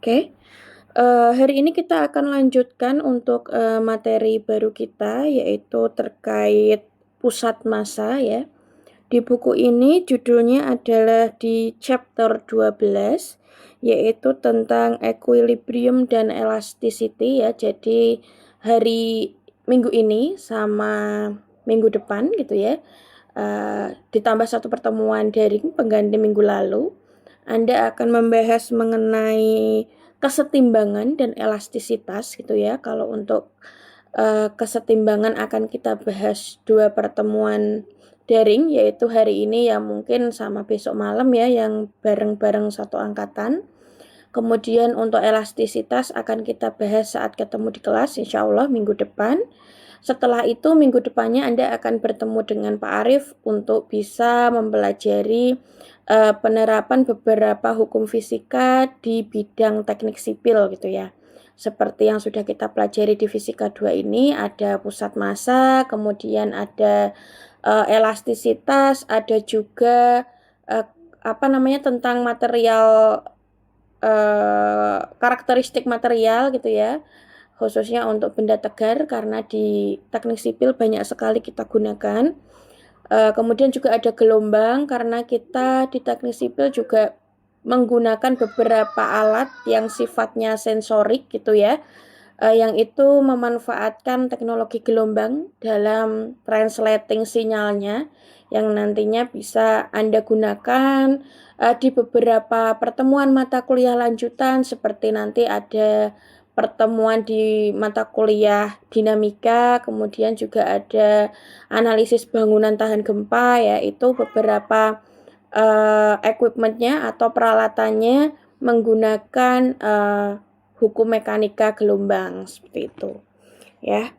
Oke, hari ini kita akan lanjutkan untuk, materi baru kita, yaitu terkait pusat massa ya. Di buku ini judulnya adalah di chapter 12, yaitu tentang equilibrium dan elasticity ya. Jadi hari Minggu ini sama minggu depan gitu ya, ditambah satu pertemuan daring pengganti minggu lalu, Anda akan membahas mengenai kesetimbangan dan elastisitas gitu ya. Kalau untuk kesetimbangan akan kita bahas 2 pertemuan daring, yaitu hari ini yang mungkin sama besok malam ya, yang bareng-bareng satu angkatan. Kemudian untuk elastisitas akan kita bahas saat ketemu di kelas, insya Allah minggu depan. Setelah itu minggu depannya Anda akan bertemu dengan Pak Arief untuk bisa mempelajari penerapan beberapa hukum fisika di bidang teknik sipil gitu ya. Seperti yang sudah kita pelajari di fisika 2 ini, ada pusat massa, kemudian ada elastisitas, ada juga tentang material, karakteristik material gitu ya, khususnya untuk benda tegar karena di teknik sipil banyak sekali kita gunakan. Kemudian juga ada gelombang karena kita di teknik sipil juga menggunakan beberapa alat yang sifatnya sensorik gitu ya, yang itu memanfaatkan teknologi gelombang dalam translating sinyalnya yang nantinya bisa Anda gunakan di beberapa pertemuan mata kuliah lanjutan, seperti nanti ada pertemuan di mata kuliah dinamika, kemudian juga ada analisis bangunan tahan gempa ya. Itu beberapa equipment-nya atau peralatannya menggunakan hukum mekanika gelombang seperti itu ya.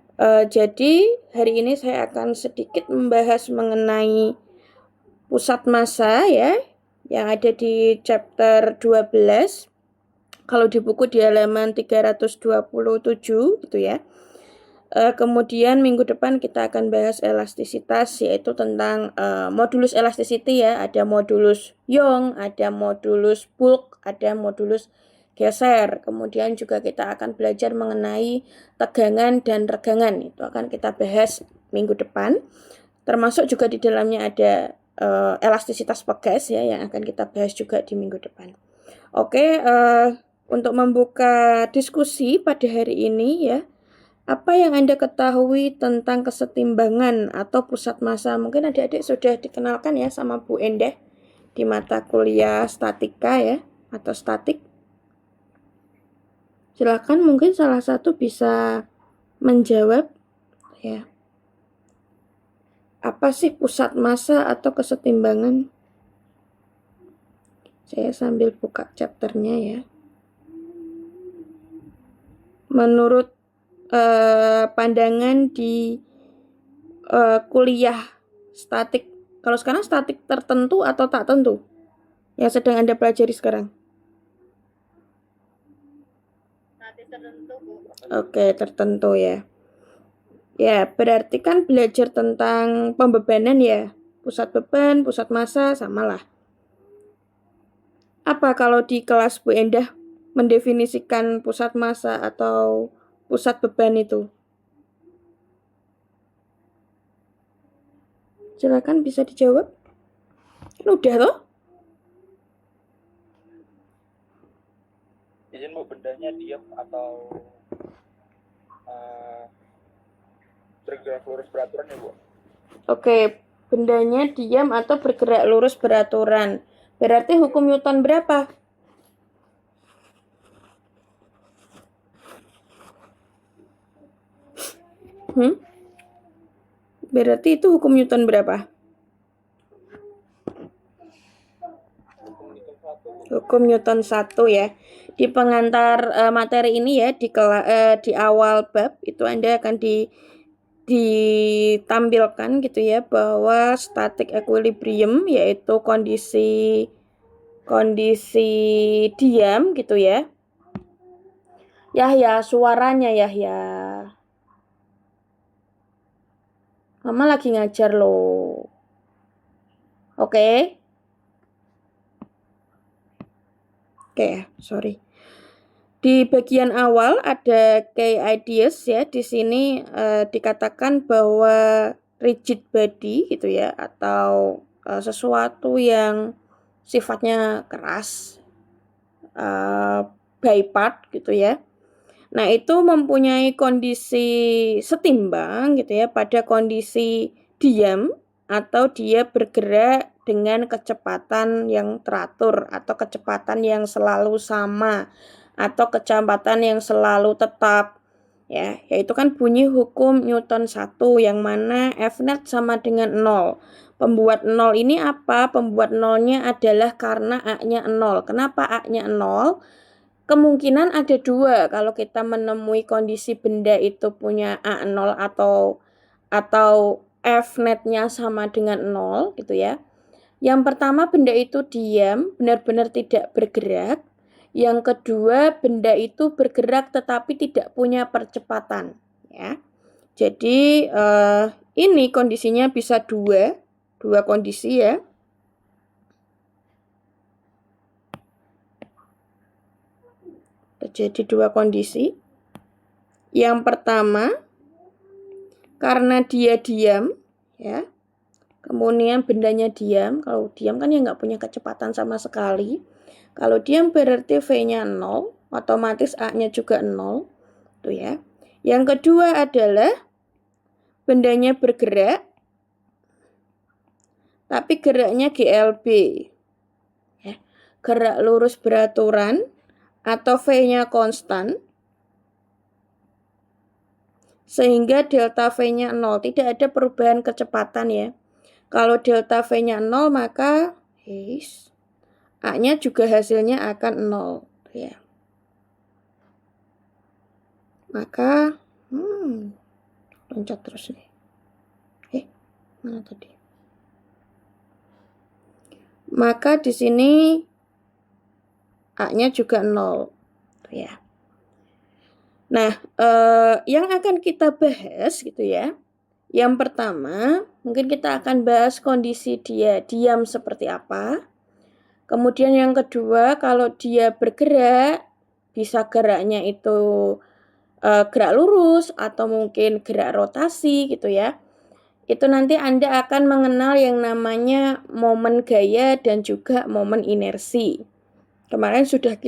Jadi hari ini saya akan sedikit membahas mengenai pusat massa ya, yang ada di chapter 12. Kalau di buku di halaman 327 gitu ya. Kemudian minggu depan kita akan bahas elastisitas, yaitu tentang modulus elasticity ya. Ada modulus Young, ada modulus bulk, ada modulus geser. Kemudian juga kita akan belajar mengenai tegangan dan regangan. Itu akan kita bahas minggu depan. Termasuk juga di dalamnya ada elastisitas pegas ya, yang akan kita bahas juga di minggu depan. Oke, untuk membuka diskusi pada hari ini ya, apa yang Anda ketahui tentang kesetimbangan atau pusat massa? Mungkin adik-adik sudah dikenalkan ya sama Bu Endah di mata kuliah statika ya, atau statik. Silakan, mungkin salah satu bisa menjawab ya. Apa sih pusat massa atau kesetimbangan? Saya sambil buka chapternya ya. Menurut pandangan di kuliah statik, kalau sekarang statik tertentu atau tak tentu yang sedang Anda pelajari sekarang? Statik tertentu, Bu. Oke, tertentu ya. Ya, berarti kan belajar tentang pembebanan ya. Pusat beban, pusat massa, samalah. Apa kalau di kelas Bu Endah mendefinisikan pusat massa atau pusat beban itu? Silakan bisa dijawab. Udah toh? Izin Bu, bendanya diam atau bergerak lurus beraturan ya Bu? Oke, bendanya diam atau bergerak lurus beraturan. Berarti hukum Newton berapa? Berarti itu hukum Newton berapa? Hukum Newton 1 ya. Di pengantar materi ini ya, di awal bab itu Anda akan ditampilkan gitu ya, bahwa static equilibrium yaitu kondisi diam gitu ya. Yahya, suaranya Yahya. Mama lagi ngajar loh. Oke, sorry. Di bagian awal ada key ideas ya. Di sini dikatakan bahwa rigid body gitu ya, atau sesuatu yang sifatnya keras, by part gitu ya. Nah, itu mempunyai kondisi setimbang gitu ya pada kondisi diam atau dia bergerak dengan kecepatan yang teratur atau kecepatan yang selalu sama atau kecepatan yang selalu tetap ya, yaitu kan bunyi hukum Newton 1 yang mana F-net sama dengan 0. Pembuat 0 ini apa? Pembuat 0-nya adalah karena A-nya 0. Kenapa A-nya 0? Kemungkinan ada dua kalau kita menemui kondisi benda itu punya A0 atau F-net-nya sama dengan 0 gitu ya. Yang pertama, benda itu diam, benar-benar tidak bergerak. Yang kedua, benda itu bergerak tetapi tidak punya percepatan ya. Jadi ini kondisinya bisa dua kondisi ya. Terjadi dua kondisi. Yang pertama, karena dia diam, ya, kemudian bendanya diam. Kalau diam kan ya nggak punya kecepatan sama sekali. Kalau diam berarti V-nya 0, otomatis A-nya juga 0. Tuh ya. Yang kedua adalah bendanya bergerak, tapi geraknya GLB. Ya. Gerak lurus beraturan atau V-nya konstan. Sehingga delta V-nya 0. Tidak ada perubahan kecepatan ya. Kalau delta V-nya 0 maka A-nya juga hasilnya akan 0 ya. Maka loncat terus nih. Mana tadi? Maka di sini A-nya juga 0 ya. Nah, yang akan kita bahas gitu ya. Yang pertama, mungkin kita akan bahas kondisi dia diam seperti apa. Kemudian yang kedua, kalau dia bergerak, bisa geraknya itu gerak lurus atau mungkin gerak rotasi gitu ya. Itu nanti Anda akan mengenal yang namanya momen gaya dan juga momen inersi. Kemarin sudah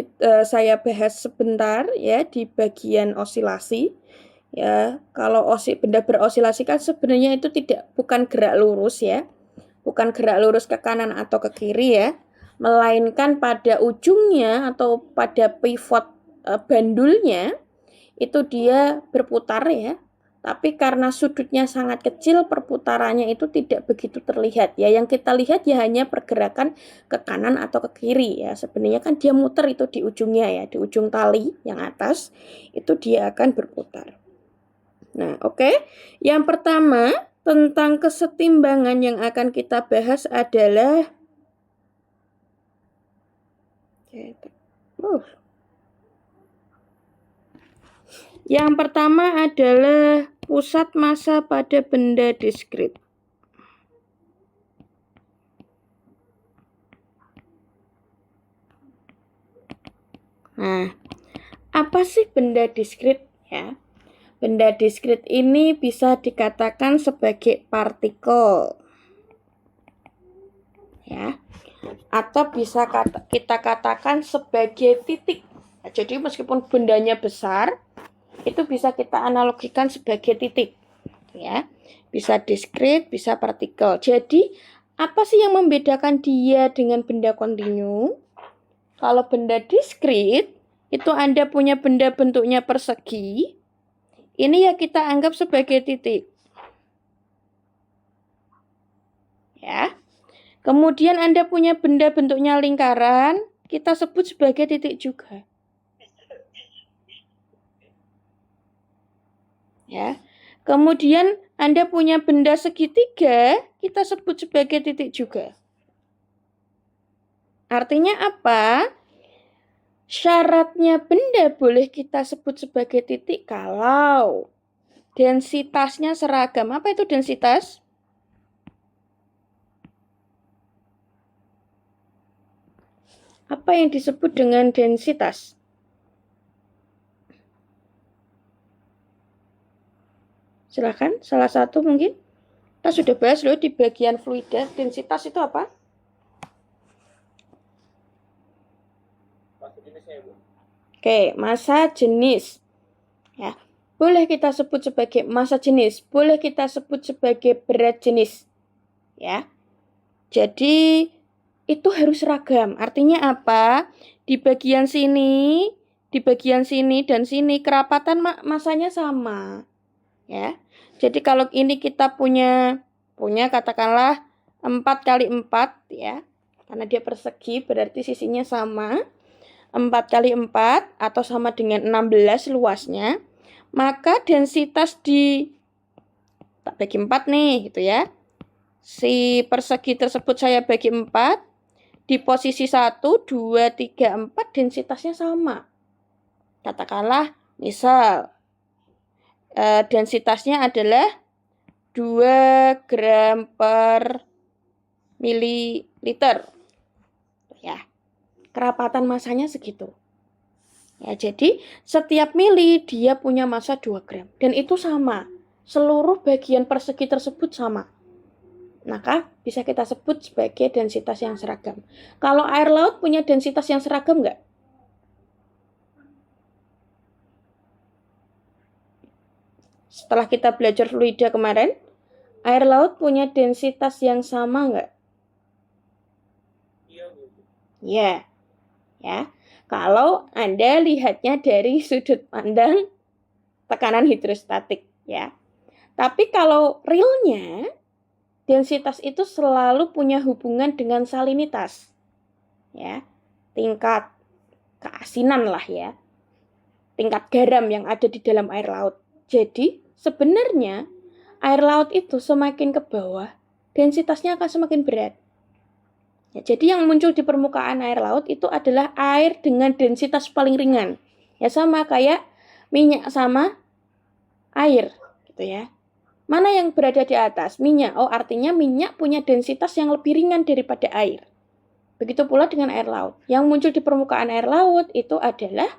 saya bahas sebentar ya di bagian osilasi. Ya, kalau benda berosilasi kan sebenarnya itu bukan gerak lurus ya. Bukan gerak lurus ke kanan atau ke kiri ya, melainkan pada ujungnya atau pada pivot bandulnya itu dia berputar ya. Tapi karena sudutnya sangat kecil, perputarannya itu tidak begitu terlihat ya. Yang kita lihat ya hanya pergerakan ke kanan atau ke kiri ya. Sebenarnya kan dia muter itu di ujungnya ya, di ujung tali yang atas itu dia akan berputar. Nah, oke. Yang pertama tentang kesetimbangan yang akan kita bahas adalah yang pertama adalah pusat massa pada benda diskrit. Nah, apa sih benda diskrit ya? Benda diskrit ini bisa dikatakan sebagai partikel. Ya. Atau bisa kita katakan sebagai titik. Jadi meskipun bendanya besar, itu bisa kita analogikan sebagai titik. Ya. Bisa diskrit, bisa partikel. Jadi, apa sih yang membedakan dia dengan benda kontinu? Kalau benda diskrit, itu Anda punya benda bentuknya persegi. Ini ya kita anggap sebagai titik. Ya. Kemudian Anda punya benda bentuknya lingkaran, kita sebut sebagai titik juga. Ya. Kemudian Anda punya benda segitiga, kita sebut sebagai titik juga. Artinya apa? Syaratnya benda boleh kita sebut sebagai titik kalau densitasnya seragam. Apa itu densitas? Apa yang disebut dengan densitas? Silakan, salah satu mungkin. Kita sudah bahas loh di bagian fluida, densitas itu apa? Masa jenisnya ya, Bu? Oke, masa jenis. Ya, boleh kita sebut sebagai massa jenis, boleh kita sebut sebagai berat jenis. Ya. Jadi itu harus seragam. Artinya apa? Di bagian sini dan sini kerapatan masanya sama. Ya. Jadi kalau ini kita punya katakanlah 4 kali 4 ya. Karena dia persegi berarti sisinya sama. 4 kali 4 atau sama dengan 16 luasnya. Maka densitas tak bagi 4 nih gitu ya. Si persegi tersebut saya bagi 4. Di posisi 1, 2, 3, 4 densitasnya sama. Katakanlah misal densitasnya adalah 2 gram per mililiter. Ya, kerapatan masanya segitu. Ya, jadi setiap mili dia punya massa 2 gram. Dan itu sama. Seluruh bagian persegi tersebut sama. Maka bisa kita sebut sebagai densitas yang seragam. Kalau air laut punya densitas yang seragam nggak? Setelah kita belajar fluida kemarin, air laut punya densitas yang sama nggak? Iya, Bu. Ya. Ya. Kalau Anda lihatnya dari sudut pandang tekanan hidrostatik, ya. Tapi kalau realnya, densitas itu selalu punya hubungan dengan salinitas. Ya. Tingkat keasinan lah ya. Tingkat garam yang ada di dalam air laut. Jadi, sebenarnya air laut itu semakin ke bawah, densitasnya akan semakin berat. Ya, jadi yang muncul di permukaan air laut itu adalah air dengan densitas paling ringan. Ya sama kayak minyak sama air gitu ya. Mana yang berada di atas? Minyak. Oh, artinya minyak punya densitas yang lebih ringan daripada air. Begitu pula dengan air laut. Yang muncul di permukaan air laut itu adalah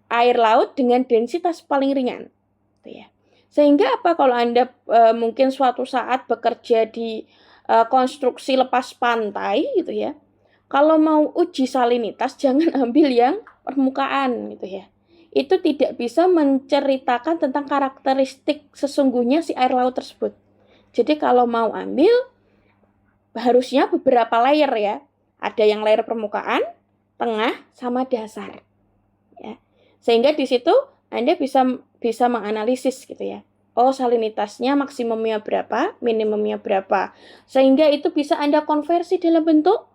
air laut dengan densitas paling ringan. Gitu ya. Sehingga apa kalau Anda mungkin suatu saat bekerja di konstruksi lepas pantai gitu ya. Kalau mau uji salinitas jangan ambil yang permukaan gitu ya. Itu tidak bisa menceritakan tentang karakteristik sesungguhnya si air laut tersebut. Jadi kalau mau ambil harusnya beberapa layer ya. Ada yang layer permukaan, tengah, sama dasar. Ya. Sehingga di situ Anda bisa menganalisis gitu ya. Oh, salinitasnya maksimumnya berapa, minimumnya berapa. Sehingga itu bisa Anda konversi dalam bentuk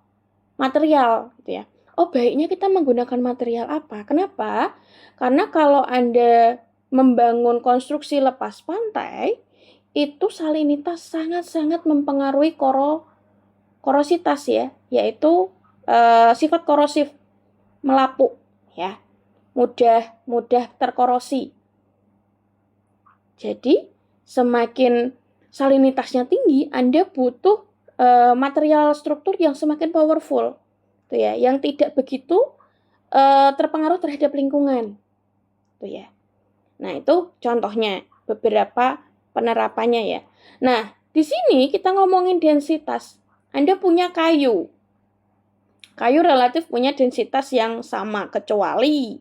material gitu ya. Oh, baiknya kita menggunakan material apa? Kenapa? Karena kalau Anda membangun konstruksi lepas pantai, itu salinitas sangat-sangat mempengaruhi korositas ya, yaitu sifat korosif, melapuk ya. Mudah terkorosi. Jadi, semakin salinitasnya tinggi, Anda butuh material struktur yang semakin powerful, tuh ya, yang tidak begitu terpengaruh terhadap lingkungan, tuh ya. Nah, itu contohnya beberapa penerapannya ya. Nah, di sini kita ngomongin densitas. Anda punya kayu. Kayu relatif punya densitas yang sama, kecuali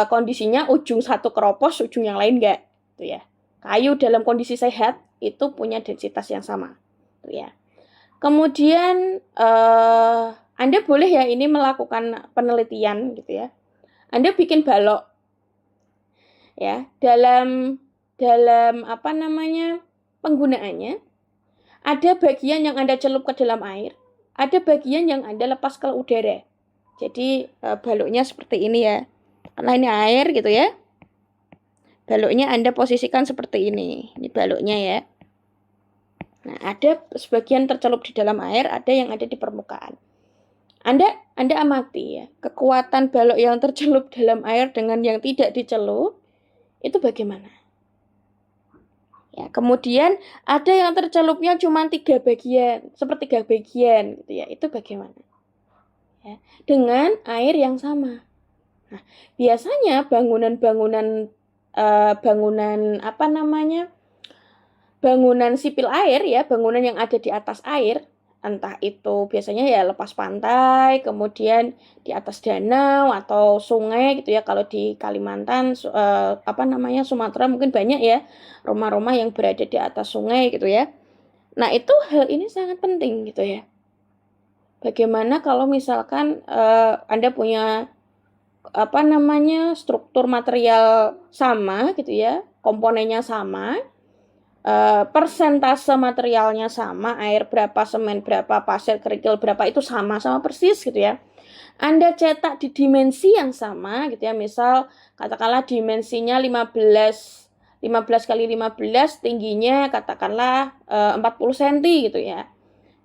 kondisinya ujung satu keropos, ujung yang lain enggak. Tuh ya. Kayu dalam kondisi sehat itu punya densitas yang sama. Tuh ya. Kemudian Anda boleh ya ini melakukan penelitian gitu ya. Anda bikin balok ya, dalam apa namanya? Penggunaannya ada bagian yang Anda celup ke dalam air, ada bagian yang Anda lepas ke udara. Jadi baloknya seperti ini ya. Karena ini air gitu ya. Baloknya Anda posisikan seperti ini. Ini baloknya ya. Nah, ada sebagian tercelup di dalam air, ada yang ada di permukaan. Anda amati ya, kekuatan balok yang tercelup dalam air dengan yang tidak dicelup, itu bagaimana? Ya, kemudian ada yang tercelupnya cuma 3 bagian, sepertiga bagian gitu ya. Itu bagaimana? Ya, dengan air yang sama. Nah, biasanya bangunan-bangunan bangunan bangunan sipil air ya, bangunan yang ada di atas air, entah itu biasanya ya lepas pantai, kemudian di atas danau atau sungai gitu ya. Kalau di Kalimantan, Sumatera mungkin banyak ya rumah-rumah yang berada di atas sungai gitu ya. Nah, itu hal ini sangat penting gitu ya. Bagaimana kalau misalkan Anda punya struktur material sama gitu ya, komponennya sama, persentase materialnya sama, air berapa, semen berapa, pasir, kerikil berapa, itu sama persis gitu ya. Anda cetak di dimensi yang sama gitu ya, misal katakanlah dimensinya 15 kali 15, tingginya katakanlah 40 cm gitu ya.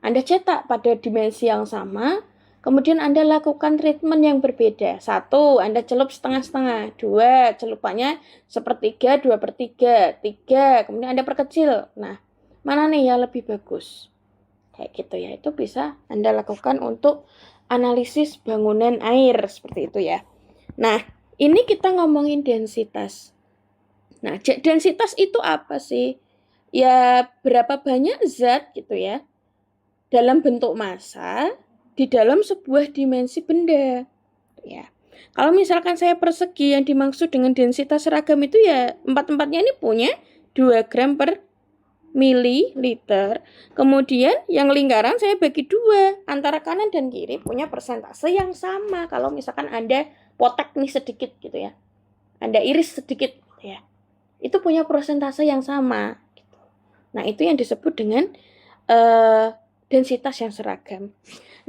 Anda cetak pada dimensi yang sama, kemudian Anda lakukan treatment yang berbeda. 1, Anda celup setengah-setengah. 2, celupannya 1/3, 2/3. 3, kemudian Anda perkecil. Nah, mana nih yang lebih bagus? Kayak gitu ya. Itu bisa Anda lakukan untuk analisis bangunan air seperti itu ya. Nah, ini kita ngomongin densitas. Nah, densitas itu apa sih? Ya, berapa banyak zat gitu ya dalam bentuk massa di dalam sebuah dimensi benda. Ya. Kalau misalkan saya persegi, yang dimaksud dengan densitas seragam itu ya empat-empatnya ini punya 2 gram per mililiter. Kemudian yang lingkaran saya bagi 2, antara kanan dan kiri punya persentase yang sama. Kalau misalkan Anda potek nih sedikit gitu ya, Anda iris sedikit gitu ya, itu punya persentase yang sama gitu. Nah, itu yang disebut dengan densitas yang seragam.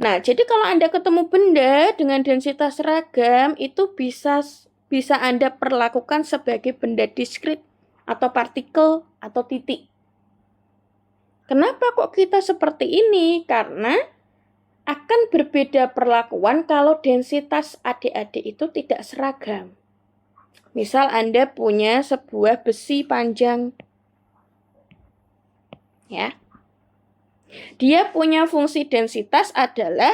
Nah, jadi kalau Anda ketemu benda dengan densitas seragam, itu bisa Anda perlakukan sebagai benda diskrit atau partikel atau titik. Kenapa kok kita seperti ini? Karena akan berbeda perlakuan kalau densitas adik-adik itu tidak seragam. Misal Anda punya sebuah besi panjang, ya. Dia punya fungsi densitas adalah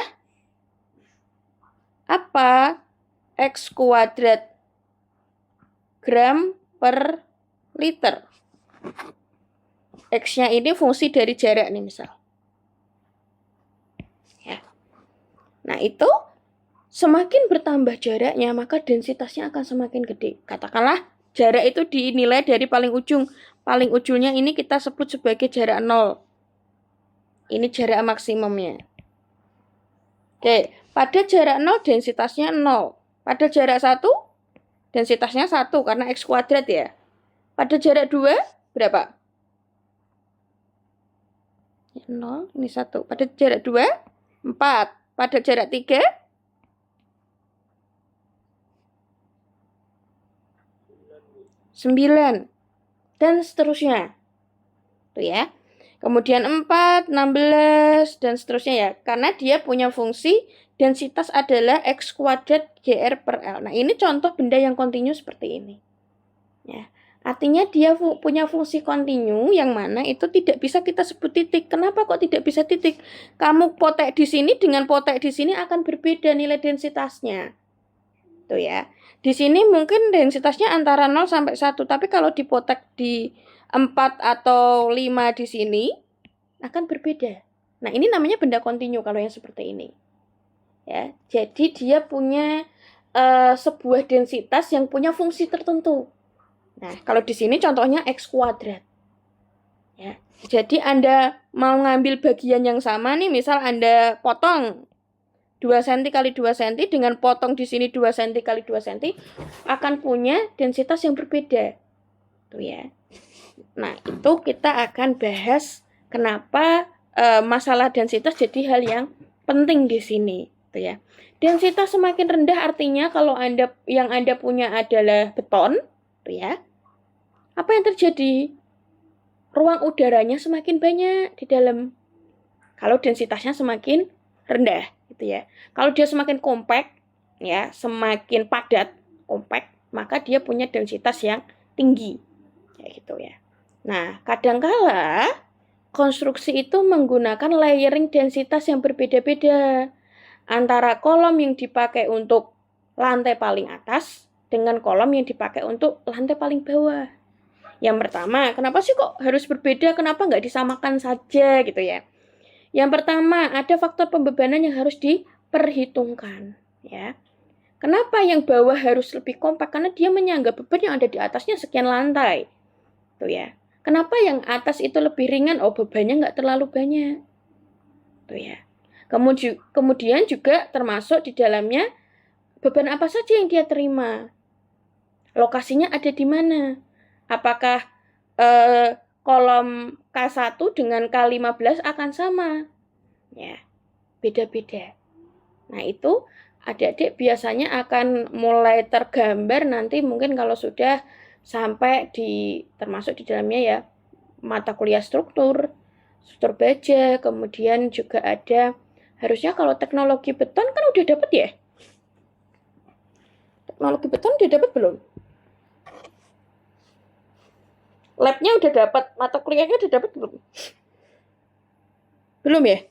apa? X kuadrat gram per liter. X-nya ini fungsi dari jarak nih misal. Ya. Nah, itu semakin bertambah jaraknya, maka densitasnya akan semakin gede. Katakanlah jarak itu dinilai dari paling ujung. Paling ujungnya ini kita sebut sebagai jarak 0. Ini jarak maksimumnya. Oke, pada jarak 0 densitasnya 0. Pada jarak 1 densitasnya 1 karena X kuadrat ya. Pada jarak 2 berapa? 0, ini 1. Pada jarak 2, 4. Pada jarak 3, 9. Dan seterusnya. Tuh ya. Kemudian 4, 16, dan seterusnya ya. Karena dia punya fungsi densitas adalah X kuadrat GR per L. Nah, ini contoh benda yang kontinu seperti ini. Ya. Artinya dia punya fungsi kontinu yang mana itu tidak bisa kita sebut titik. Kenapa kok tidak bisa titik? Kamu potek di sini dengan potek di sini akan berbeda nilai densitasnya. Tuh ya. Di sini mungkin densitasnya antara 0 sampai 1, tapi kalau dipotek di 4 atau 5 di sini akan berbeda. Nah, ini namanya benda kontinu kalau yang seperti ini. Ya, jadi dia punya sebuah densitas yang punya fungsi tertentu. Nah, kalau di sini contohnya X kuadrat. Ya, jadi Anda mau ngambil bagian yang sama nih, misal Anda potong 2 cm kali 2 cm dengan potong di sini 2 cm kali 2 cm akan punya densitas yang berbeda. Tuh ya. Nah, itu kita akan bahas kenapa masalah densitas jadi hal yang penting di sini, tuh ya. Densitas semakin rendah artinya kalau Anda punya adalah beton, tuh ya. Apa yang terjadi? Ruang udaranya semakin banyak di dalam. Kalau densitasnya semakin rendah, gitu ya. Kalau dia semakin kompak, ya, semakin padat, kompak, maka dia punya densitas yang tinggi, kayak gitu ya. Nah, kadangkala konstruksi itu menggunakan layering densitas yang berbeda-beda antara kolom yang dipakai untuk lantai paling atas dengan kolom yang dipakai untuk lantai paling bawah. Yang pertama, kenapa sih kok harus berbeda? Kenapa nggak disamakan saja gitu ya? Yang pertama, ada faktor pembebanan yang harus diperhitungkan. Ya, kenapa yang bawah harus lebih kompak? Karena dia menyangga beban yang ada di atasnya sekian lantai. Tuh ya. Kenapa yang atas itu lebih ringan? Oh, bebannya nggak terlalu banyak. Tuh ya. Kemudian juga termasuk di dalamnya beban apa saja yang dia terima. Lokasinya ada di mana? Apakah kolom K1 dengan K15 akan sama? Ya, beda-beda. Nah, itu adik-adik biasanya akan mulai tergambar nanti mungkin kalau sudah sampai termasuk di dalamnya ya mata kuliah struktur baja, kemudian juga ada harusnya kalau teknologi beton kan udah dapet ya? Teknologi beton udah dapet belum? Labnya udah dapat, mata kuliahnya udah dapat belum? Belum ya?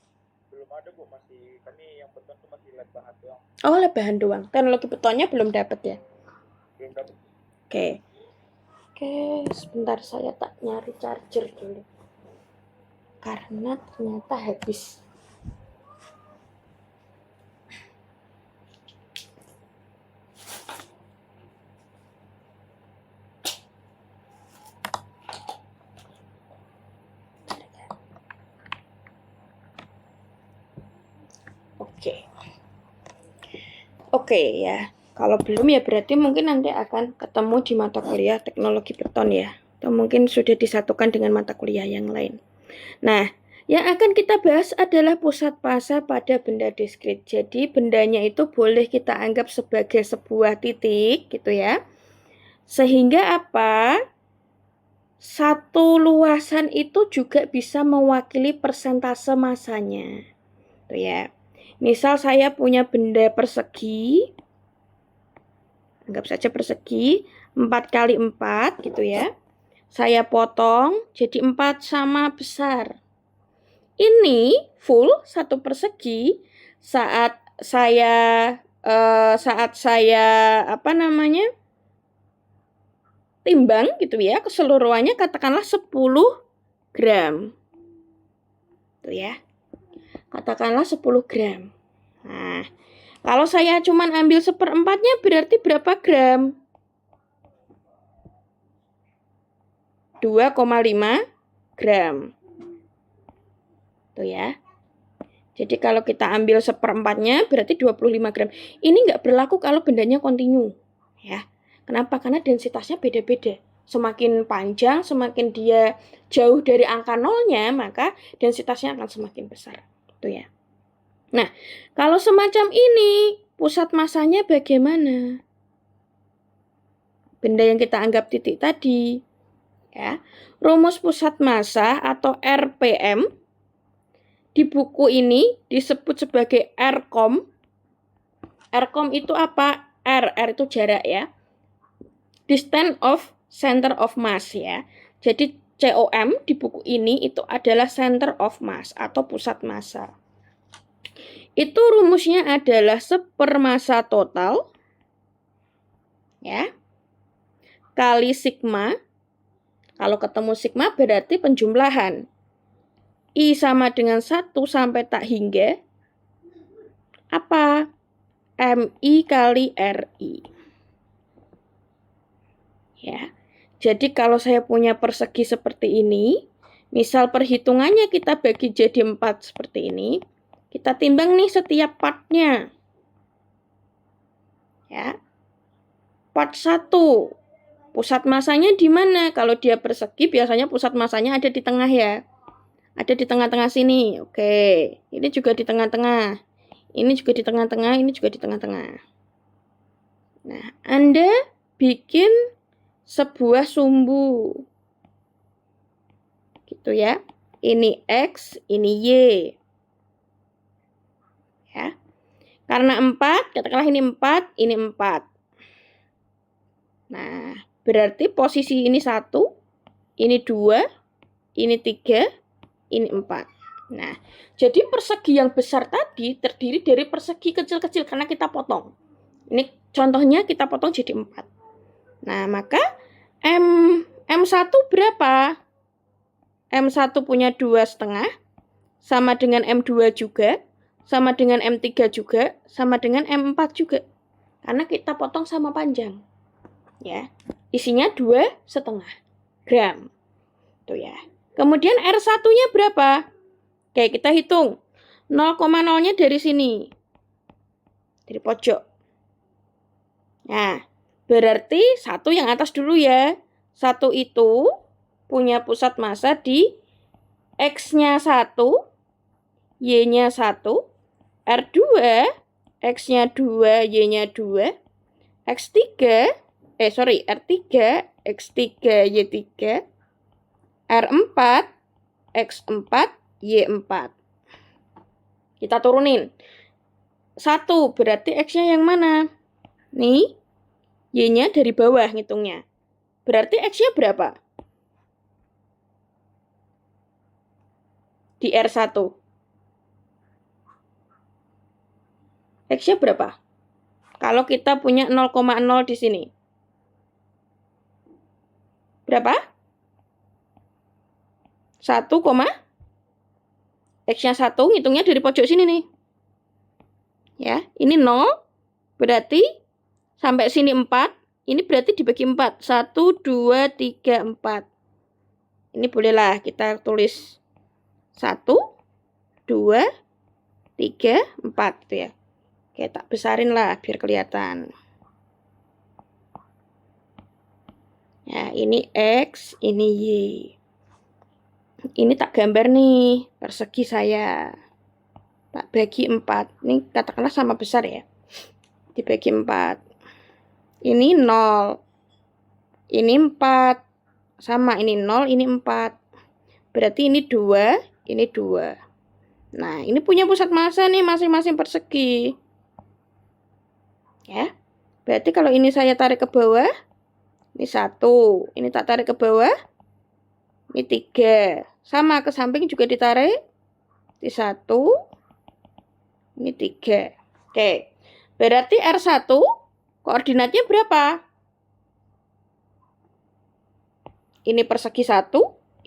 Belum ada Bu, masih kami yang beton tuh masih lab bahan doang. Oh, lab bahan doang. Teknologi betonnya belum dapat ya? Belum dapat. Oke, sebentar saya tak nyari charger dulu. Karena ternyata habis. Oke ya. Kalau belum ya berarti mungkin nanti akan ketemu di mata kuliah teknologi beton ya. Atau mungkin sudah disatukan dengan mata kuliah yang lain. Nah, yang akan kita bahas adalah pusat massa pada benda diskrit. Jadi bendanya itu boleh kita anggap sebagai sebuah titik gitu ya. Sehingga apa? Satu luasan itu juga bisa mewakili persentase massanya. Tuh ya. Misal saya punya benda persegi, anggap saja persegi, 4 kali 4 gitu ya. Saya potong jadi 4 sama besar. Ini full satu persegi saat saya timbang gitu ya, keseluruhannya katakanlah 10 gram. Tuh ya. Katakanlah 10 gram. Nah, kalau saya cuma ambil 1/4-nya berarti berapa gram? 2,5 gram. Tuh ya. Jadi kalau kita ambil 1/4-nya berarti 25 gram. Ini nggak berlaku kalau bendanya kontinu. Ya. Kenapa? Karena densitasnya beda-beda. Semakin panjang, semakin dia jauh dari angka nolnya, maka densitasnya akan semakin besar. Tuh ya. Nah, kalau semacam ini, pusat massanya bagaimana? Benda yang kita anggap titik tadi. Ya. Rumus pusat massa atau RPM di buku ini disebut sebagai RCOM. RCOM itu apa? R itu jarak ya. Distance of center of mass ya. Jadi COM di buku ini itu adalah center of mass atau pusat massa. Itu rumusnya adalah sepermassa total ya kali sigma. Kalau ketemu sigma berarti penjumlahan. I sama dengan 1 sampai tak hingga apa? MI kali RI. Ya. Jadi kalau saya punya persegi seperti ini, misal perhitungannya kita bagi jadi 4 seperti ini, kita timbang nih setiap partnya. Ya. Part 1. Pusat massanya di mana? Kalau dia persegi biasanya pusat massanya ada di tengah ya. Ada di tengah-tengah sini. Oke. Ini juga di tengah-tengah. Ini juga di tengah-tengah, ini juga di tengah-tengah. Nah, Anda bikin sebuah sumbu. Gitu ya. Ini X, ini Y. Ya. Karena 4, katakanlah ini 4, ini 4. Nah, berarti posisi ini 1, ini 2, ini 3, ini 4. Nah, jadi persegi yang besar tadi terdiri dari persegi kecil-kecil karena kita potong. Ini contohnya kita potong jadi 4. Nah, maka M1 berapa? M1 punya 2,5, sama dengan M2 juga, sama dengan M3 juga, sama dengan M4 juga. Karena kita potong sama panjang. Ya, isinya 2,5 gram. Tuh ya. Kemudian R1-nya berapa? Oke, kita hitung. 0,0-nya dari sini. Dari pojok. Nah, berarti 1 yang atas dulu ya. 1 itu punya pusat massa di X-nya 1, Y-nya 1, R2, X-nya 2, Y-nya 2, R3, X3, Y3, R4, X4, Y4. Kita turunin. 1 berarti X-nya yang mana? Nih, Y-nya dari bawah ngitungnya. Berarti X-nya berapa? Di R1. X-nya berapa? Kalau kita punya 0,0 di sini. Berapa? 1, X-nya 1, ngitungnya dari pojok sini nih. Ya, ini 0, berarti sampai sini 4, ini berarti dibagi 4. 1, 2, 3, 4. Ini bolehlah kita tulis 1, 2, 3, 4 gitu ya. Oke, tak besarin lah biar kelihatan. Ya, ini X, ini Y. Ini tak gambar nih, persegi saya. Tak bagi 4. Ini katakanlah sama besar ya. Dibagi 4. Ini 0. Ini 4. Sama, ini 0, ini 4. Berarti ini 2, ini 2. Nah, ini punya pusat massa nih masing-masing persegi. Ya. Berarti kalau ini saya tarik ke bawah, ini 1. Ini tak tarik ke bawah, ini 3. Sama, ke samping juga ditarik. Ini 1. Ini 3. Oke. Berarti R1 koordinatnya berapa? Ini persegi 1,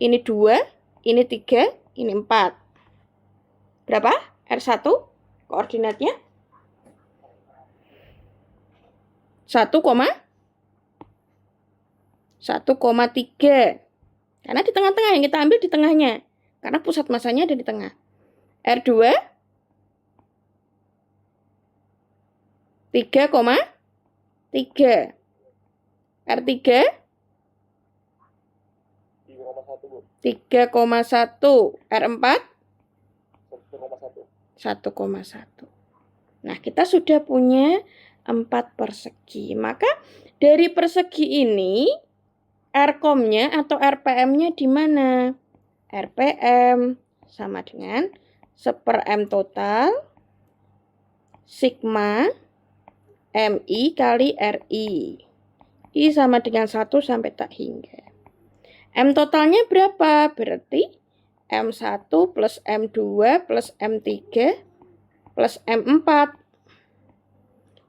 ini 2, ini 3, ini 4. Berapa? R1 koordinatnya? 1,3. Karena di tengah-tengah, yang kita ambil di tengahnya. Karena pusat massanya ada di tengah. R2 3,3. R3 3,1. R4 1,1. Nah, kita sudah punya 4 persegi. Maka dari persegi ini R-nya atau RPM-nya di mana? RPM sama dengan 1/M total sigma MI kali RI. I sama dengan 1 sampai tak hingga. M totalnya berapa? Berarti M1 plus M2 plus M3 plus M4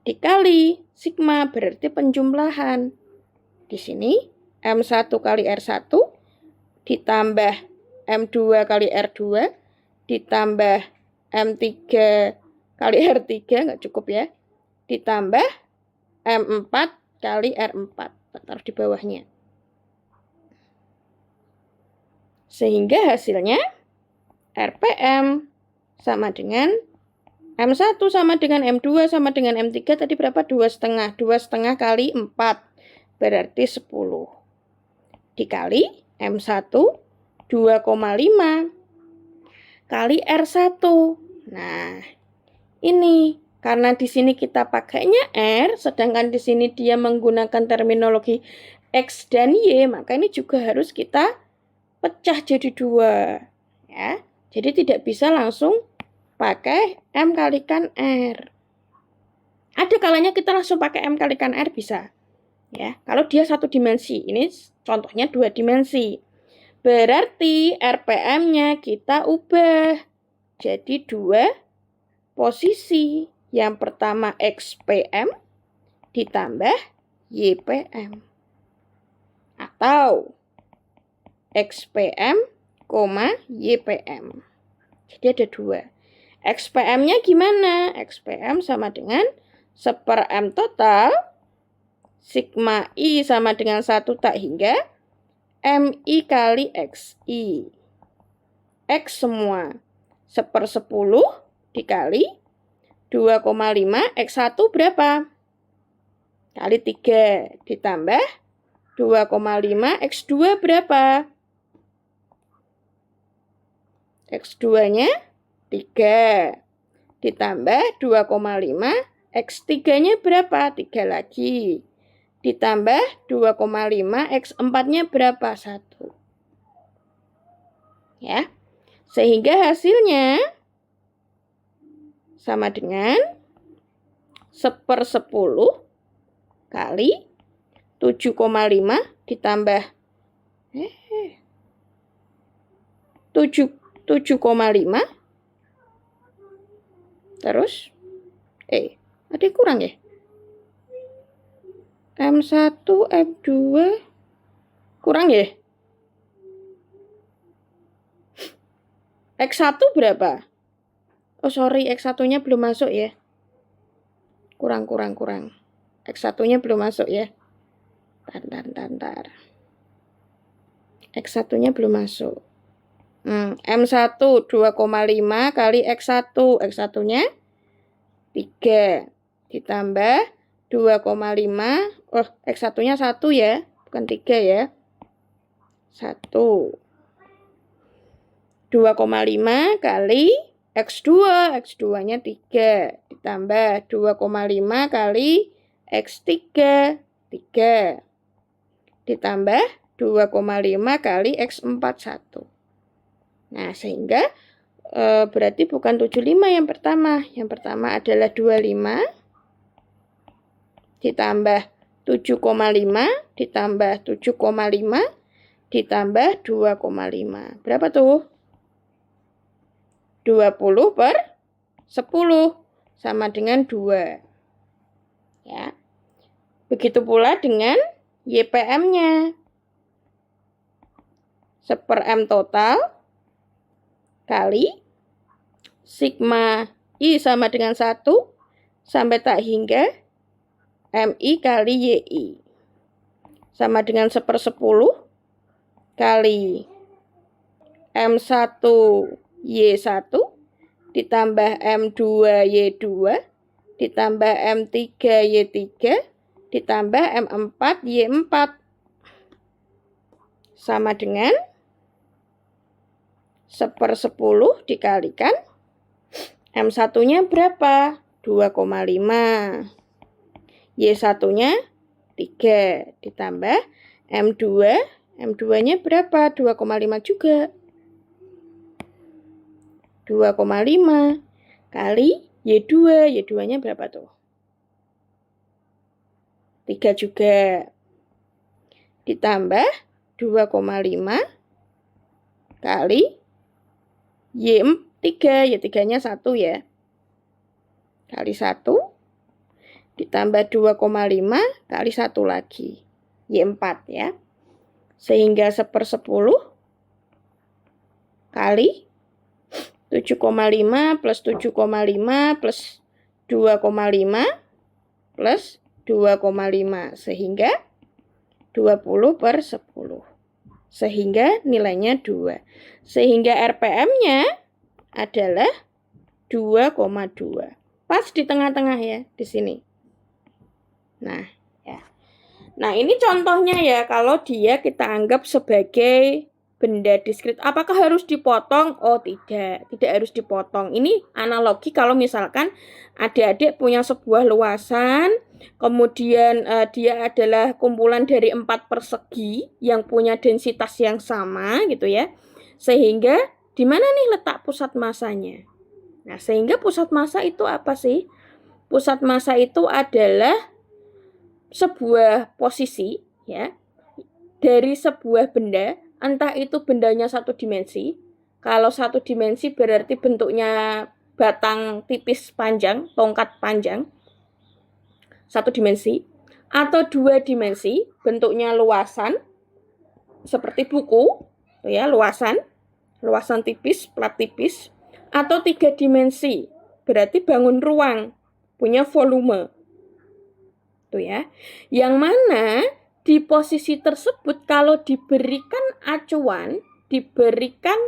dikali sigma, berarti penjumlahan. Di sini M1 kali R1 ditambah M2 kali R2 ditambah M3 kali R3, nggak cukup ya, ditambah M4 kali R4, taruh di bawahnya. Sehingga hasilnya RPM sama dengan M1 sama dengan M2 sama dengan M3 tadi berapa? 2,5. 2,5 kali 4 berarti 10. Dikali M1 2,5 kali R1. Nah, ini karena di sini kita pakainya R, sedangkan di sini dia menggunakan terminologi X dan Y, maka ini juga harus kita pecah jadi 2. Ya. Jadi tidak bisa langsung pakai M kalikan R. Ada kalanya kita langsung pakai M kalikan R bisa. Ya, kalau dia 1 dimensi. Ini contohnya 2 dimensi. Berarti RPM-nya kita ubah jadi 2 posisi. Yang pertama XPM, ditambah YPM. Atau XPM, YPM. Jadi ada 2. XPM-nya gimana? XPM sama dengan 1/M total, sigma I sama dengan 1 tak hingga, MI kali XI. X semua 1/10 dikali 2,5, X1 berapa? Kali 3 ditambah 2,5, X2 berapa? X2-nya 3 ditambah 2,5, X3-nya berapa? 3 lagi. Ditambah 2,5, X4-nya berapa? 1. Ya. Sehingga hasilnya sama dengan 1/10 kali 7,5 ditambah 7,5 terus ada yang kurang ya? M1, M2 kurang ya? X1 berapa? Oh sorry, X1-nya belum masuk ya. Kurang. X1-nya belum masuk ya. Bentar. X1-nya belum masuk. M1 2,5 kali X1. X1-nya 3 ditambah 2,5. Oh, X1-nya 1 ya, bukan 3 ya. 1. 2,5 kali X2. X2-nya 3 ditambah 2,5 kali X3. 3 ditambah 2,5 kali X4. 1. Nah, sehingga berarti bukan 75 yang pertama. Yang pertama adalah 25 ditambah 7,5 ditambah 7,5 ditambah 2,5. Berapa tuh? 20/10 sama dengan 2. Ya. Begitu pula dengan YPM-nya. 1/M total kali sigma I sama dengan 1 sampai tak hingga MI kali YI. Sama dengan 1/10 kali M1 Y1 ditambah M2 Y2 ditambah M3 Y3 ditambah M4 Y4 sama dengan 1/10 dikalikan M1-nya berapa? 2,5. Y1-nya 3 ditambah M2. M2-nya berapa? 2,5 juga. 2,5 kali Y2. Y2-nya berapa tuh? 3 juga. Ditambah 2,5 kali Y3. Y3-nya 1 ya. Kali 1 ditambah 2,5 kali 1 lagi. Y4 ya. Sehingga 1/10 kali 7,5 plus 7,5 plus 2,5 plus 2,5. Sehingga 20/10. Sehingga nilainya 2. Sehingga RPM-nya adalah 2,2. Pas di tengah-tengah ya, di sini. Nah, ya. Nah, ini contohnya ya, kalau dia kita anggap sebagai benda diskrit. Apakah harus dipotong? Oh, tidak. Tidak harus dipotong. Ini analogi kalau misalkan adik-adik punya sebuah luasan, kemudian dia adalah kumpulan dari 4 persegi yang punya densitas yang sama gitu ya. Sehingga di mana nih letak pusat masanya? Nah, sehingga pusat massa itu apa sih? Pusat massa itu adalah sebuah posisi ya dari sebuah benda, entah itu bendanya 1 dimensi. Kalau 1 dimensi berarti bentuknya batang tipis panjang, tongkat panjang. satu dimensi, atau dua dimensi, bentuknya luasan, seperti buku, ya, luasan tipis, plat tipis, atau tiga dimensi, berarti bangun ruang, punya volume. Tuh ya. Yang mana di posisi tersebut kalau diberikan acuan, diberikan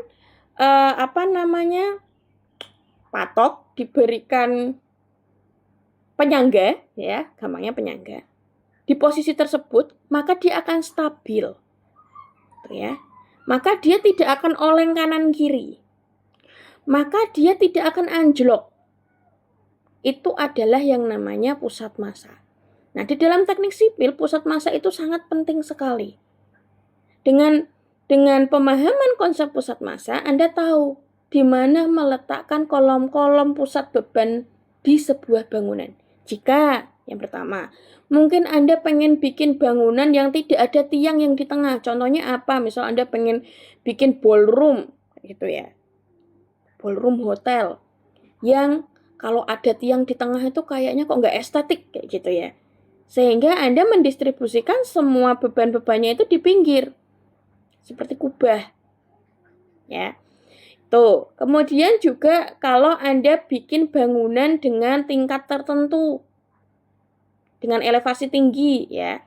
patok, diberikan penyangga, ya, gampangnya penyangga. Di posisi tersebut, maka dia akan stabil. Tuh ya. Maka dia tidak akan oleng kanan kiri. Maka dia tidak akan anjlok. Itu adalah yang namanya pusat massa. Nah, di dalam teknik sipil, pusat massa itu sangat penting sekali. Dengan pemahaman konsep pusat massa, Anda tahu di mana meletakkan kolom-kolom pusat beban di sebuah bangunan. Jika, yang pertama, mungkin Anda pengen bikin bangunan yang tidak ada tiang yang di tengah. Contohnya apa? Misal Anda pengen bikin ballroom, gitu ya. Ballroom hotel. Yang kalau ada tiang di tengah itu kayaknya kok nggak estetik, kayak gitu ya. Sehingga Anda mendistribusikan semua beban-bebannya itu di pinggir. Seperti kubah. Ya. Tuh, kemudian juga kalau Anda bikin bangunan dengan tingkat tertentu. Dengan elevasi tinggi, ya.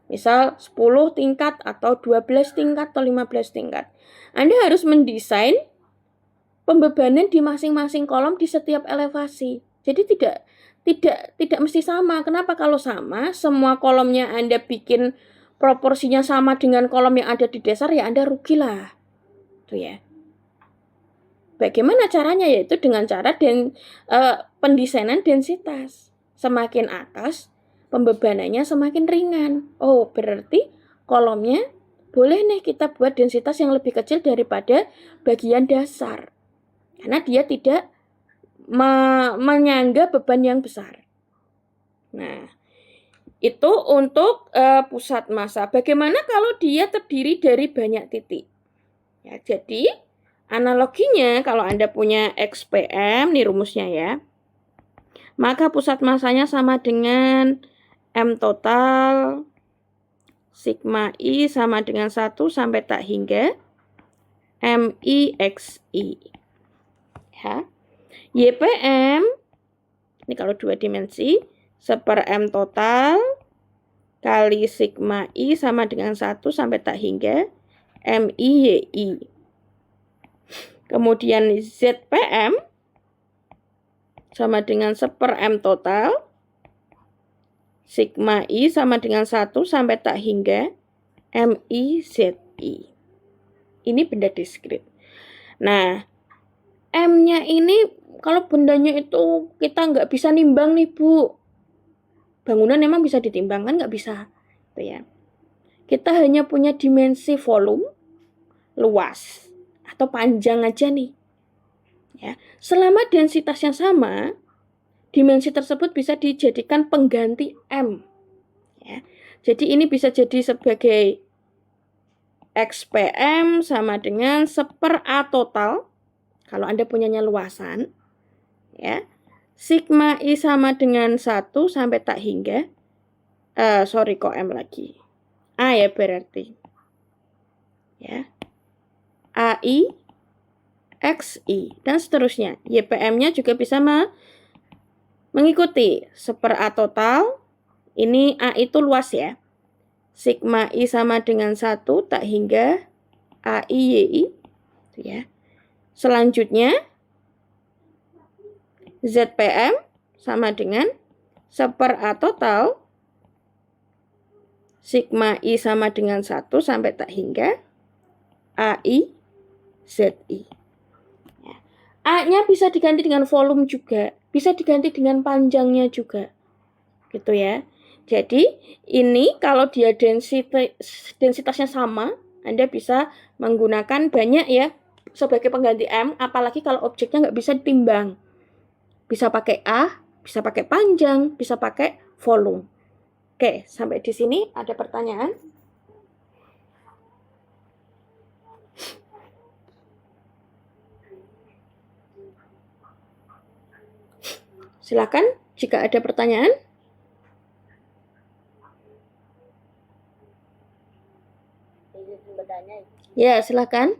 Misal 10 tingkat atau 12 tingkat atau 15 tingkat. Anda harus mendesain pembebanan di masing-masing kolom di setiap elevasi. Jadi tidak mesti sama. Kenapa kalau sama, semua kolomnya Anda bikin proporsinya sama dengan kolom yang ada di dasar, ya Anda rugilah. Tuh ya. Bagaimana caranya? Yaitu dengan cara pendesainan densitas. Semakin atas, pembebanannya semakin ringan. Oh, berarti kolomnya boleh nih kita buat densitas yang lebih kecil daripada bagian dasar. Karena dia tidak menyangga beban yang besar. Nah, itu untuk pusat massa. Bagaimana kalau dia terdiri dari banyak titik? Ya, jadi analoginya kalau Anda punya XPM, nih rumusnya ya, maka pusat massanya sama dengan M total sigma I sama dengan 1 sampai tak hingga MI/XI. Ya. YPM, ini kalau dua dimensi, 1/M total kali sigma I sama dengan 1 sampai tak hingga MI/YI. Kemudian ZPM sama dengan 1/M total sigma I sama dengan 1 sampai tak hingga MI/ZI. Ini benda diskrit. Nah, M-nya ini kalau bendanya itu kita nggak bisa nimbang nih, Bu. Bangunan memang bisa ditimbang, kan nggak bisa. Gitu ya. Kita hanya punya dimensi volume, luas, atau panjang aja nih. Ya. Selama densitasnya sama, dimensi tersebut bisa dijadikan pengganti M. Ya. Jadi ini bisa jadi sebagai XPM sama dengan 1/A total. Kalau Anda punyanya luasan, ya. Sigma I sama dengan 1 sampai tak hingga. Kok M lagi. A ya berarti. Ya. AI, XI, dan seterusnya. YPM-nya juga bisa mengikuti 1/A total. Ini A itu luas ya. Sigma I sama dengan 1 tak hingga AI/YI. Ya. Selanjutnya, ZPM sama dengan 1/A total. Sigma I sama dengan 1 sampai tak hingga AI/ZI. Ya. A-nya bisa diganti dengan volume juga. Bisa diganti dengan panjangnya juga. Gitu ya. Jadi, ini kalau dia densitasnya sama, Anda bisa menggunakan banyak ya sebagai pengganti M, apalagi kalau objeknya nggak bisa ditimbang. Bisa pakai A, bisa pakai panjang, bisa pakai volume. Oke, sampai di sini ada pertanyaan? Silakan jika ada pertanyaan. izin bertanya. Ya, silakan.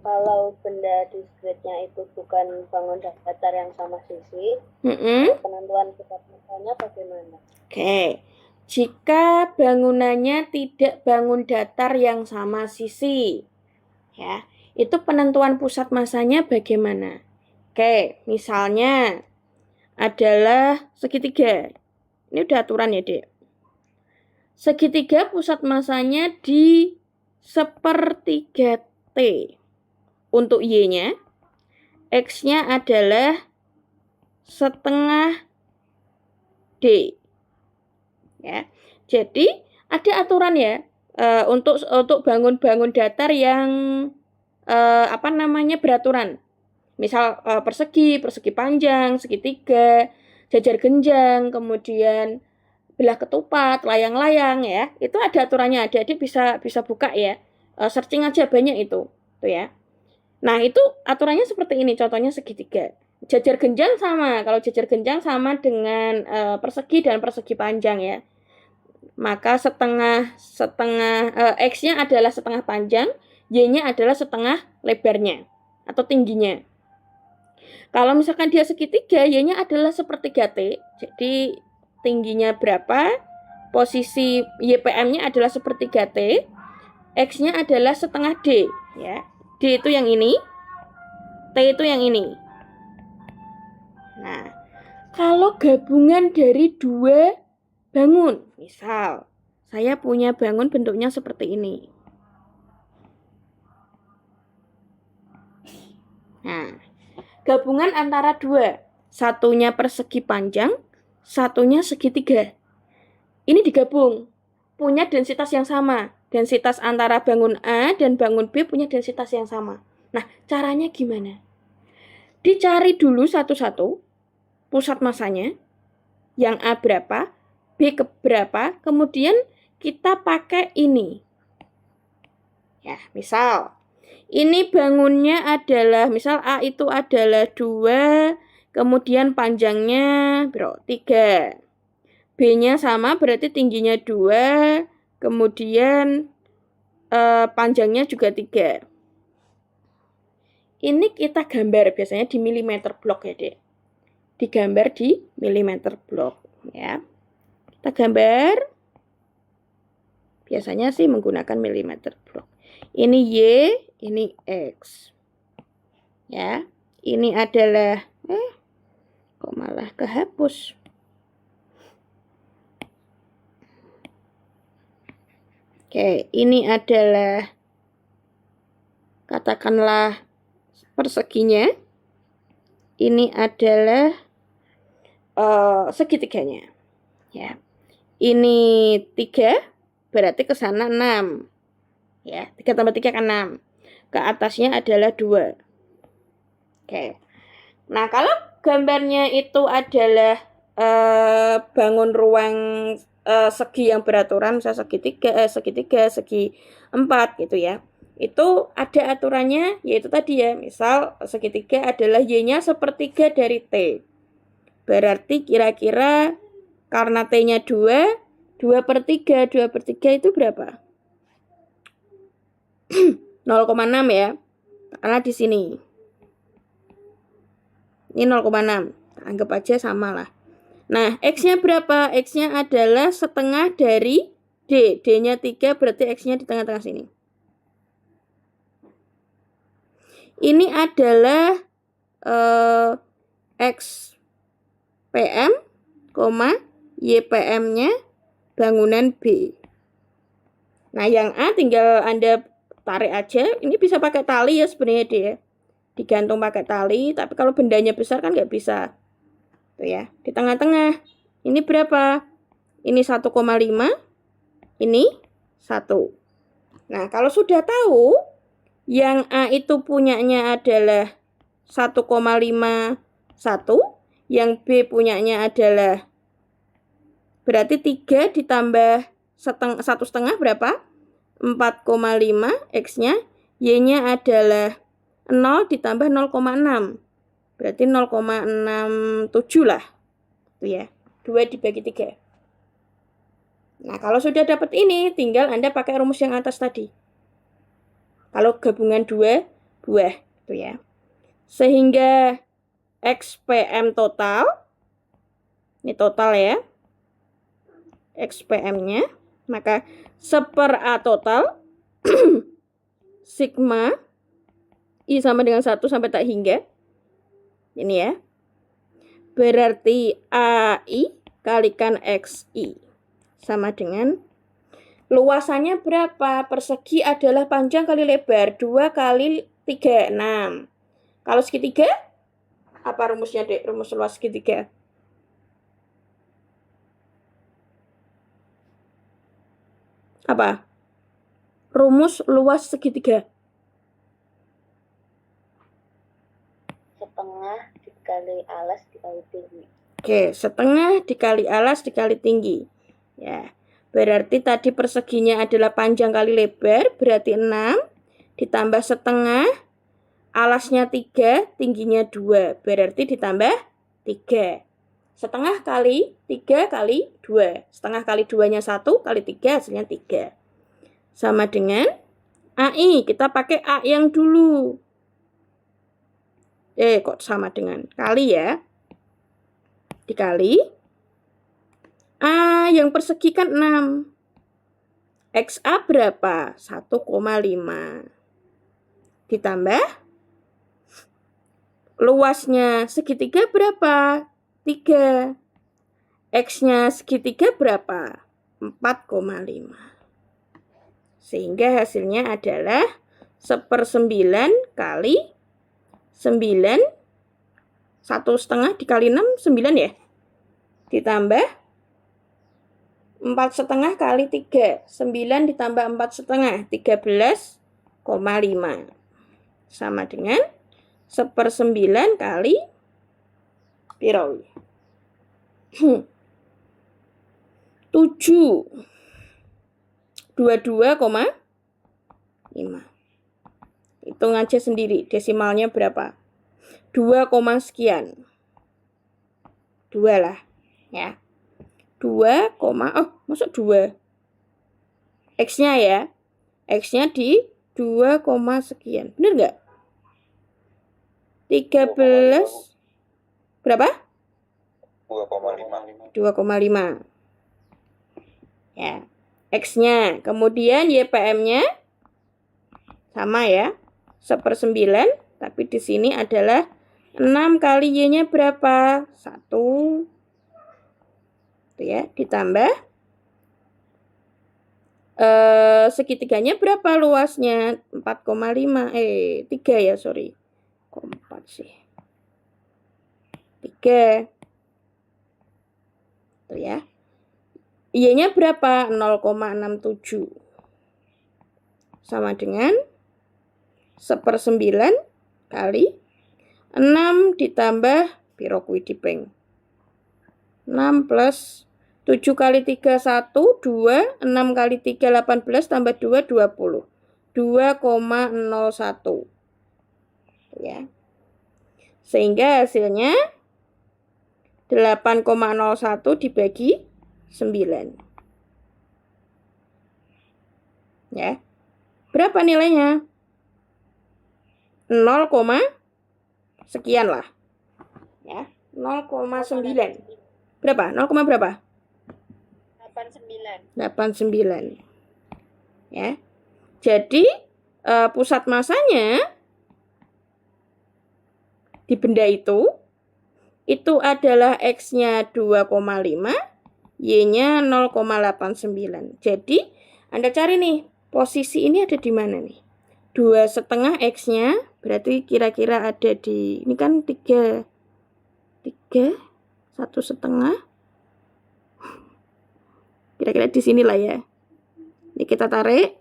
Kalau benda diskretnya itu bukan bangun datar yang sama sisi, penentuan pusat masanya bagaimana? Oke, jika bangunannya tidak bangun datar yang sama sisi, ya, itu penentuan pusat masanya bagaimana? Oke, misalnya adalah segitiga. Ini udah aturan ya, Dek. Segitiga pusat masanya di sepertiga T. Untuk Y-nya, X-nya adalah setengah D. Ya. Jadi, ada aturan ya untuk bangun-bangun datar yang beraturan. Misal persegi panjang, segitiga, jajar genjang, kemudian belah ketupat, layang-layang ya. Itu ada aturannya. Adik-adik bisa buka ya. Searching aja banyak itu. Tuh ya. Nah, itu aturannya seperti ini, contohnya segitiga. Jajar genjang sama, kalau jajar genjang sama dengan persegi dan persegi panjang ya. Maka X-nya adalah setengah panjang, Y-nya adalah setengah lebarnya atau tingginya. Kalau misalkan dia segitiga, Y-nya adalah sepertiga T, jadi tingginya berapa, posisi YPM-nya adalah sepertiga T, X-nya adalah setengah D ya. D itu yang ini, T itu yang ini. Nah, kalau gabungan dari dua bangun, misal saya punya bangun bentuknya seperti ini. Nah, gabungan antara dua, satunya persegi panjang, satunya segitiga. Ini digabung, punya densitas yang sama. Densitas antara bangun A dan bangun B punya densitas yang sama. Nah, caranya gimana? Dicari dulu satu-satu pusat masanya. Yang A berapa, B berapa, kemudian kita pakai ini. Ya, misal ini bangunnya adalah, misal A itu adalah 2, kemudian panjangnya 3. B-nya sama, berarti tingginya 2, kemudian panjangnya juga 3. Ini kita gambar biasanya di milimeter blok ya, Dek. Digambar di milimeter blok ya. Kita gambar biasanya sih menggunakan milimeter blok. Ini Y, ini X. Ya. Ini adalah kok malah kehapus. Oke, ini adalah katakanlah perseginya. Ini adalah segitiganya. Ya. Ini 3, berarti ke sana 6. Ya, 3 tambah 3 kan 6. Ke atasnya adalah 2. Oke. Nah, kalau gambarnya itu adalah bangun ruang segi yang beraturan, misalnya segitiga, segi 4 gitu ya. Itu ada aturannya, yaitu tadi ya, misal segitiga adalah Y-nya sepertiga dari T. Berarti kira-kira karena T-nya 2, 2/3. 2/3 itu berapa? 0,6 ya. Karena di sini. Ini 0,6. Anggap aja sama lah. Nah, X-nya berapa? X-nya adalah setengah dari D. D-nya 3, berarti X-nya di tengah-tengah sini. Ini adalah X PM, YPM-nya bangunan B. Nah, yang A tinggal Anda tarik aja. Ini bisa pakai tali ya sebenarnya dia. Digantung pakai tali, tapi kalau bendanya besar kan nggak bisa. Tuh ya, di tengah-tengah. Ini berapa? Ini 1,5, ini 1. Nah, kalau sudah tahu, yang A itu punyanya adalah 1,51, yang B punyanya adalah, berarti 3 ditambah 1,5 berapa? 4,5, X-nya, Y-nya adalah 0 ditambah 0,6. Berarti 0,67 lah. Itu ya. 2 dibagi 3. Nah, kalau sudah dapat ini, tinggal Anda pakai rumus yang atas tadi. Kalau gabungan dua buah, gitu ya. Sehingga XPM total, ini total ya, XPM-nya, maka 1/A total, sigma, I sama dengan 1 sampai tak hingga, ini ya, berarti AI kalikan XI, sama dengan luasannya berapa? Persegi adalah panjang kali lebar. 2 kali 3, 6. Kalau segitiga, apa rumusnya, Dek? Rumus luas segitiga. Apa? Rumus luas segitiga. Setengah dikali alas dikali tinggi. Oke, setengah dikali alas dikali tinggi. Ya. Berarti tadi perseginya adalah panjang kali lebar, berarti 6, ditambah setengah, alasnya 3, tingginya 2, berarti ditambah 3. Setengah kali 3 kali 2. Setengah kali 2-nya 1, kali 3 hasilnya 3. Sama dengan AI, kita pakai A yang dulu. Kok sama dengan? Kali ya. Dikali A yang persegi kan 6. XA berapa? 1,5. Ditambah luasnya segitiga berapa? 3. X-nya segitiga berapa? 4,5. Sehingga hasilnya adalah 1/9 kali 9, 1,5 dikali 6, 9 ya? Ditambah 4,5 kali 3, 9 ditambah 4,5, 13,5. Sama dengan 1/9 kali piro? 7. 22,5. Hitung aja sendiri, desimalnya berapa? 2, sekian. 2 lah, ya. 2, masuk 2. X-nya ya. X-nya di 2, sekian. Bener nggak? 13. Berapa? 2,5. 2,5. Ya. X-nya. Kemudian YPM-nya sama ya. 1/9. Tapi di sini adalah 6 kali Y-nya berapa? 1. Itu ya, ditambah segitiganya berapa luasnya? 4,5. 3 ya, sorry. Kok 4 sih? 3. Itu ya. Y-nya berapa? 0,67. Sama dengan 1/9 kali 6 ditambah piro kuwi dipeng? 6 plus 7 kali 3, 1, 2, 6 kali 3, 18, tambah 2, 20. 2,01. Ya. Sehingga hasilnya 8,01 dibagi 9. Ya. Berapa nilainya? 0, sekian lah. Ya, 0,9. Berapa? 0, berapa? 89. 89. Ya. Jadi pusat masanya di benda itu adalah X-nya 2,5, Y-nya 0,89. Jadi Anda cari nih, posisi ini ada di mana nih? 2,5 X-nya berarti kira-kira ada di, ini kan 3, 1,5. Kira-kira di sini lah ya. Ini kita tarik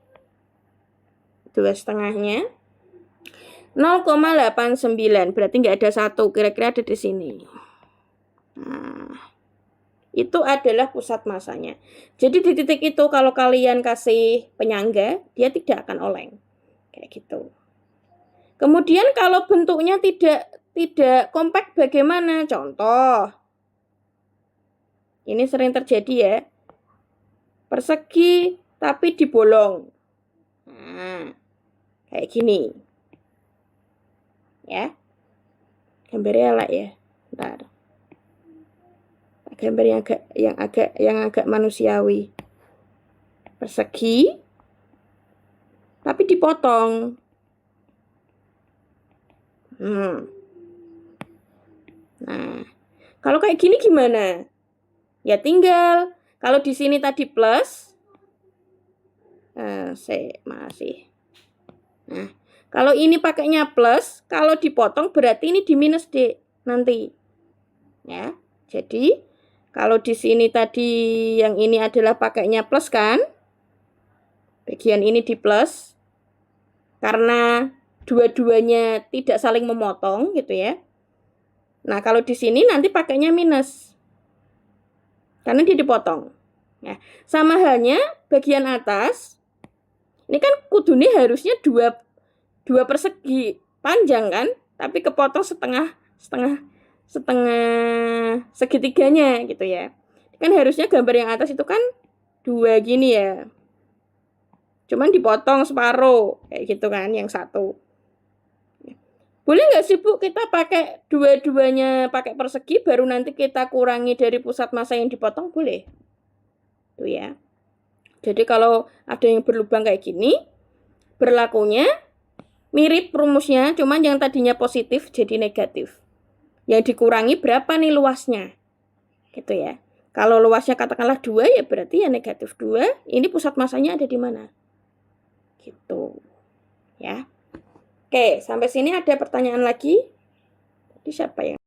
2,5-nya 0,89, berarti nggak ada 1, kira-kira ada di sini. Nah, itu adalah pusat masanya. Jadi di titik itu kalau kalian kasih penyangga, dia tidak akan oleng. Kayak gitu. Kemudian kalau bentuknya tidak kompak bagaimana? Contoh. Ini sering terjadi ya. persegi tapi dibolong. Nah, kayak gini. Ya. Gambarnya elek ya. Bentar. Gambar yang agak manusiawi. Persegi tapi dipotong. Nah, kalau kayak gini gimana? Ya tinggal kalau di sini tadi plus, masih. Nah, kalau ini pakainya plus, kalau dipotong berarti ini di minus D nanti. Ya, jadi kalau di sini tadi yang ini adalah pakainya plus kan? Bagian ini di plus. Karena dua-duanya tidak saling memotong gitu ya. Nah, kalau di sini nanti pakainya minus. Karena dia dipotong. Nah, sama halnya bagian atas. Ini kan kudune harusnya dua persegi panjang kan, tapi kepotong setengah segitiganya gitu ya. Kan harusnya gambar yang atas itu kan 2 gini ya. Cuman dipotong separuh kayak gitu kan yang satu. Boleh nggak sih Bu kita pakai dua-duanya pakai persegi baru nanti kita kurangi dari pusat massa yang dipotong, boleh? Tuh ya. Jadi kalau ada yang berlubang kayak gini, berlakunya mirip rumusnya, cuman yang tadinya positif jadi negatif. Yang dikurangi berapa nih luasnya? Gitu ya. Kalau luasnya katakanlah 2 ya berarti ya negatif 2. Ini pusat massanya ada di mana? Gitu. Ya. Oke, sampai sini ada pertanyaan lagi? Tadi siapa yang